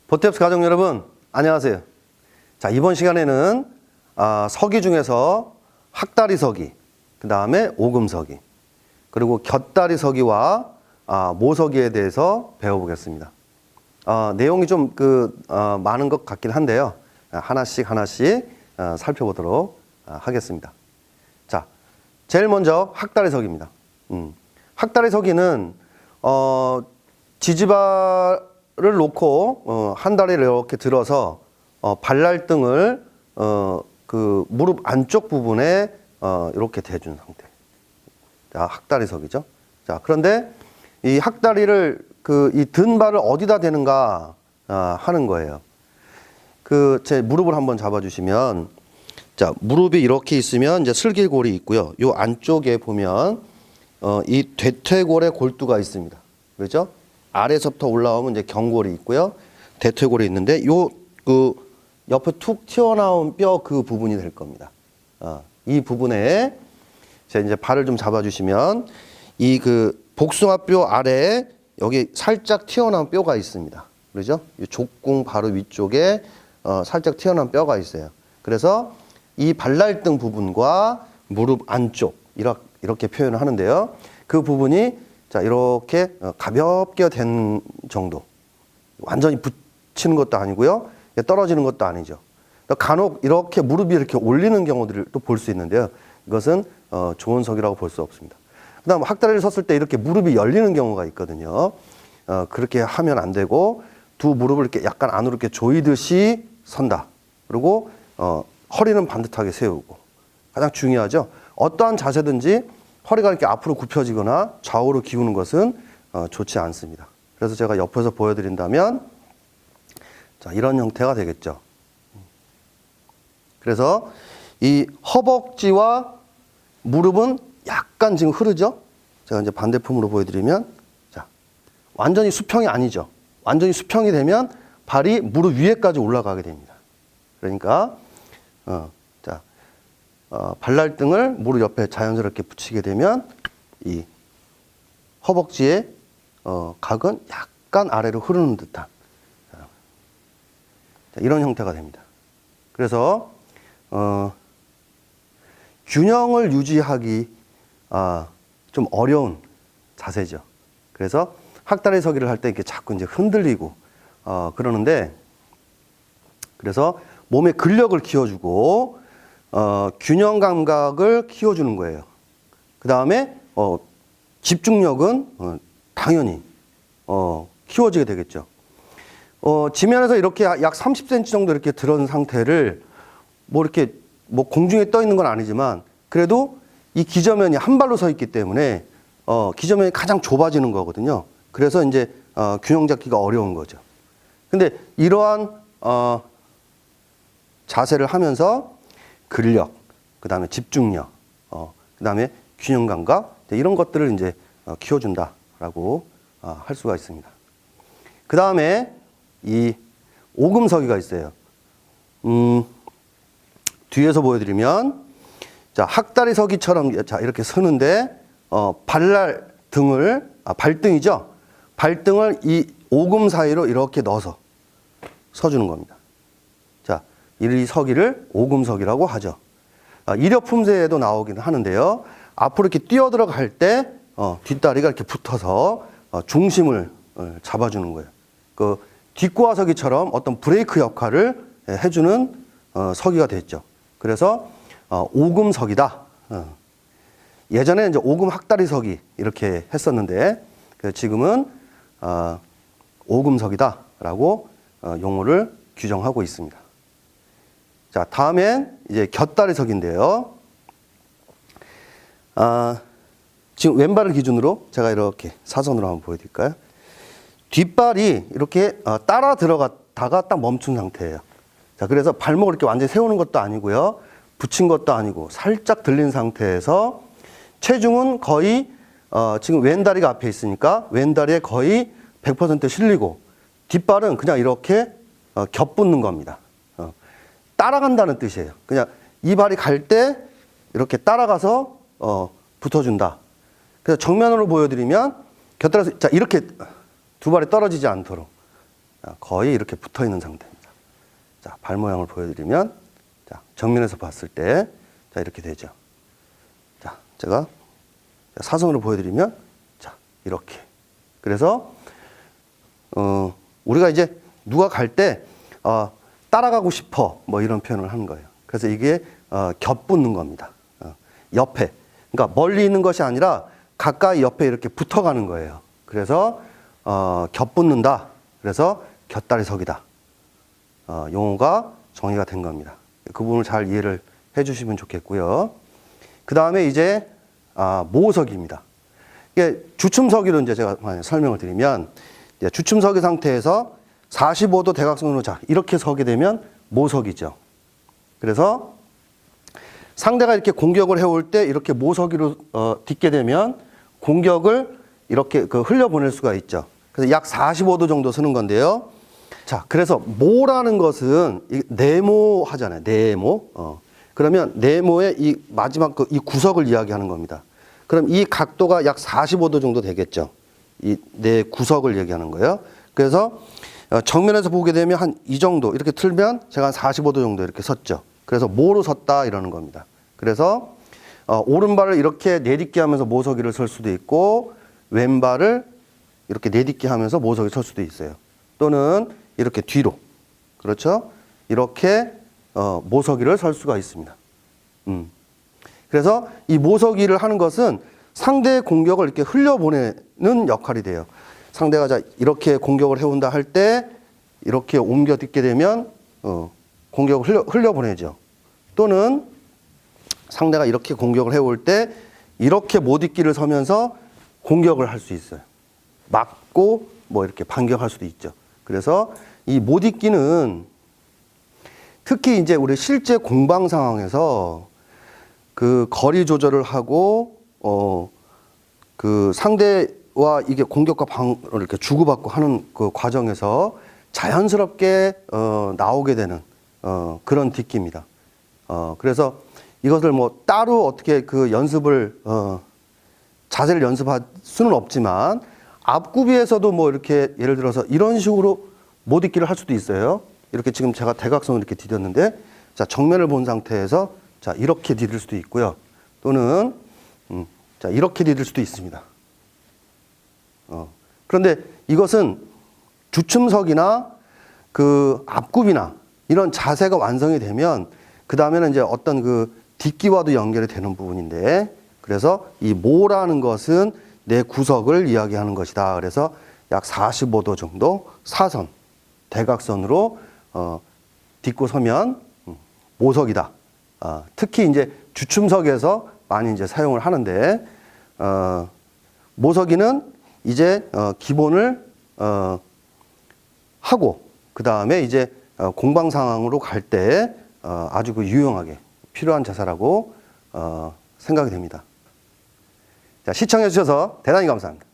보탭스 가족 여러분, 안녕하세요. 자, 이번 시간에는 서기 중에서 학다리 서기, 그 다음에 오금서기, 그리고 곁다리 서기와 모서기에 대해서 배워보겠습니다. 내용이 좀 많은 것 같긴 한데요. 하나씩 살펴보도록 하겠습니다. 자, 제일 먼저 학다리 서기입니다. 학다리 서기는 지지발을 놓고 한 다리를 이렇게 들어서 발날등을 그 무릎 안쪽 부분에 이렇게 대준 상태. 자, 학다리 서기죠. 자, 그런데 이 학다리를 이 든 발을 어디다 대는가 하는 거예요. 제 무릎을 한번 잡아주시면, 자, 무릎이 이렇게 있으면 이제 슬길골이 있고요. 요 안쪽에 보면 이 대퇴골의 골두가 있습니다. 그렇죠? 아래서부터 올라오면 이제 경골이 있고요. 대퇴골이 있는데 요 옆에 툭 튀어나온 뼈 그 부분이 될 겁니다. 이 부분에 제가 이제 발을 좀 잡아주시면 이 복숭아뼈 아래에 여기 살짝 튀어나온 뼈가 있습니다. 그렇죠? 이 족궁 바로 위쪽에 살짝 튀어나온 뼈가 있어요. 그래서 이 발날등 부분과 무릎 안쪽 이렇게 표현을 하는데요. 그 부분이 자, 이렇게 가볍게 된 정도. 완전히 붙이는 것도 아니고요. 떨어지는 것도 아니죠. 간혹 이렇게 무릎이 이렇게 올리는 경우들을 또 볼 수 있는데요. 이것은 좋은 서기라고 볼 수 없습니다. 그 다음 학다리를 섰을 때 이렇게 무릎이 열리는 경우가 있거든요. 그렇게 하면 안 되고 두 무릎을 이렇게 약간 안으로 이렇게 조이듯이 선다. 그리고 허리는 반듯하게 세우고. 가장 중요하죠. 어떠한 자세든지 허리가 이렇게 앞으로 굽혀지거나 좌우로 기우는 것은 좋지 않습니다. 그래서 제가 옆에서 보여드린다면 자, 이런 형태가 되겠죠. 그래서 이 허벅지와 무릎은 약간 지금 흐르죠. 제가 이제 반대품으로 보여드리면, 자, 완전히 수평이 아니죠. 완전히 수평이 되면 발이 무릎 위에까지 올라가게 됩니다. 그러니까 발날등을 무릎 옆에 자연스럽게 붙이게 되면 이 허벅지의 각은 약간 아래로 흐르는 듯한 이런 형태가 됩니다. 그래서 균형을 유지하기 좀 어려운 자세죠. 그래서 학다리 서기를 할 때 이렇게 자꾸 이제 흔들리고 그러는데, 그래서 몸의 근력을 키워주고 균형 감각을 키워주는 거예요. 그 다음에 집중력은 당연히 키워지게 되겠죠. 지면에서 이렇게 약 30cm 정도 이렇게 들은 상태를 이렇게 공중에 떠 있는 건 아니지만 그래도 이 기저면이 한 발로 서 있기 때문에 기저면이 가장 좁아지는 거거든요. 그래서 이제 균형 잡기가 어려운 거죠. 근데 이러한 자세를 하면서 근력, 그 다음에 집중력, 그 다음에 균형 감각, 이런 것들을 이제 키워준다라고 할 수가 있습니다. 그 다음에 이 오금서기가 있어요. 뒤에서 보여드리면, 자, 학다리 서기처럼 자, 이렇게 서는데, 발등이죠? 발등을 이 오금 사이로 이렇게 넣어서 서주는 겁니다. 자, 이 서기를 오금서기라고 하죠. 이력 품새에도 나오기는 하는데요. 앞으로 이렇게 뛰어 들어갈 때 뒷다리가 이렇게 붙어서 중심을 잡아주는 거예요. 뒷고화서기처럼 어떤 브레이크 역할을 해주는 서기가 됐죠. 그래서 오금서기다. 예전에 이제 오금 학다리 서기 이렇게 했었는데 지금은 오금서기다라고 용어를 규정하고 있습니다. 자, 다음엔 이제 곁다리 서기인데요. 지금 왼발을 기준으로 제가 이렇게 사선으로 한번 보여드릴까요? 뒷발이 이렇게 따라 들어갔다가 딱 멈춘 상태예요. 자, 그래서 발목을 이렇게 완전히 세우는 것도 아니고요. 붙인 것도 아니고 살짝 들린 상태에서 체중은 거의 지금 왼다리가 앞에 있으니까 왼다리에 거의 100% 실리고 뒷발은 그냥 이렇게 겹붙는 겁니다. 따라간다는 뜻이에요. 그냥 이 발이 갈 때 이렇게 따라가서 붙어준다. 그래서 정면으로 보여드리면 곁다리에서 자, 이렇게 두 발이 떨어지지 않도록 거의 이렇게 붙어 있는 상태입니다. 자, 발 모양을 보여드리면, 자, 정면에서 봤을 때, 자, 이렇게 되죠. 자, 제가 사선으로 보여드리면, 자, 이렇게. 그래서, 우리가 이제 누가 갈 때, 따라가고 싶어, 뭐 이런 표현을 하는 거예요. 그래서 이게, 겹붙는 겁니다. 옆에. 그러니까 멀리 있는 것이 아니라 가까이 옆에 이렇게 붙어가는 거예요. 그래서, 겹붙는다. 그래서 곁다리 서기다. 용어가 정의가 된 겁니다. 그 부분을 잘 이해를 해 주시면 좋겠고요. 그 다음에 이제, 모석입니다. 이게 주춤서기로 이제 제가 설명을 드리면, 이제 주춤서기 상태에서 45도 대각선으로 자, 이렇게 서게 되면 모석이죠. 그래서 상대가 이렇게 공격을 해올 때 이렇게 모서기로 딛게 되면 공격을 이렇게 흘려보낼 수가 있죠. 그래서 약 45도 정도 서는 건데요. 자, 그래서 모라는 것은 네모 하잖아요. 네모. 그러면 네모의 이 마지막 이 구석을 이야기하는 겁니다. 그럼 이 각도가 약 45도 정도 되겠죠. 이 네 구석을 얘기하는 거예요. 그래서 정면에서 보게 되면 한 이 정도 이렇게 틀면 제가 한 45도 정도 이렇게 섰죠. 그래서 모로 섰다 이러는 겁니다. 그래서 오른발을 이렇게 내딛게 하면서 모서기를 설 수도 있고 왼발을 이렇게 내딛게 하면서 모서기 설 수도 있어요. 또는 이렇게 뒤로, 그렇죠? 이렇게 모서기를 설 수가 있습니다. 그래서 이 모서기를 하는 것은 상대의 공격을 이렇게 흘려보내는 역할이 돼요. 상대가 자 이렇게 공격을 해온다 할 때 이렇게 옮겨 딛게 되면 공격을 흘려보내죠. 또는 상대가 이렇게 공격을 해올 때 이렇게 못 딛기를 서면서 공격을 할 수 있어요. 맞고 뭐 이렇게 반격할 수도 있죠. 그래서 이 못 딛기는 특히 이제 우리 실제 공방 상황에서 그 거리 조절을 하고 그 상대와 이게 공격과 방어를 이렇게 주고받고 하는 그 과정에서 자연스럽게 나오게 되는 그런 딛기입니다. 그래서 이것을 뭐 따로 어떻게 그 연습을 자세를 연습할 수는 없지만 앞구비에서도 뭐 이렇게 예를 들어서 이런 식으로 못 딛기를 할 수도 있어요. 이렇게 지금 제가 대각선을 이렇게 디뎠는데 자 정면을 본 상태에서 자 이렇게 디딜 수도 있고요. 또는 자 이렇게 디딜 수도 있습니다. 그런데 이것은 주춤석이나 그 앞굽이나 이런 자세가 완성이 되면 그 다음에는 이제 어떤 그 딛기와도 연결이 되는 부분인데 그래서 이 모라는 것은 내 구석을 이야기하는 것이다. 그래서 약 45도 정도 사선, 대각선으로 딛고 서면 모석이다. 특히 이제 주춤석에서 많이 이제 사용을 하는데 모서기는 이제 기본을 하고 그 다음에 이제 공방 상황으로 갈 때 아주 그 유용하게 필요한 자세라고 생각이 됩니다. 자, 시청해 주셔서 대단히 감사합니다.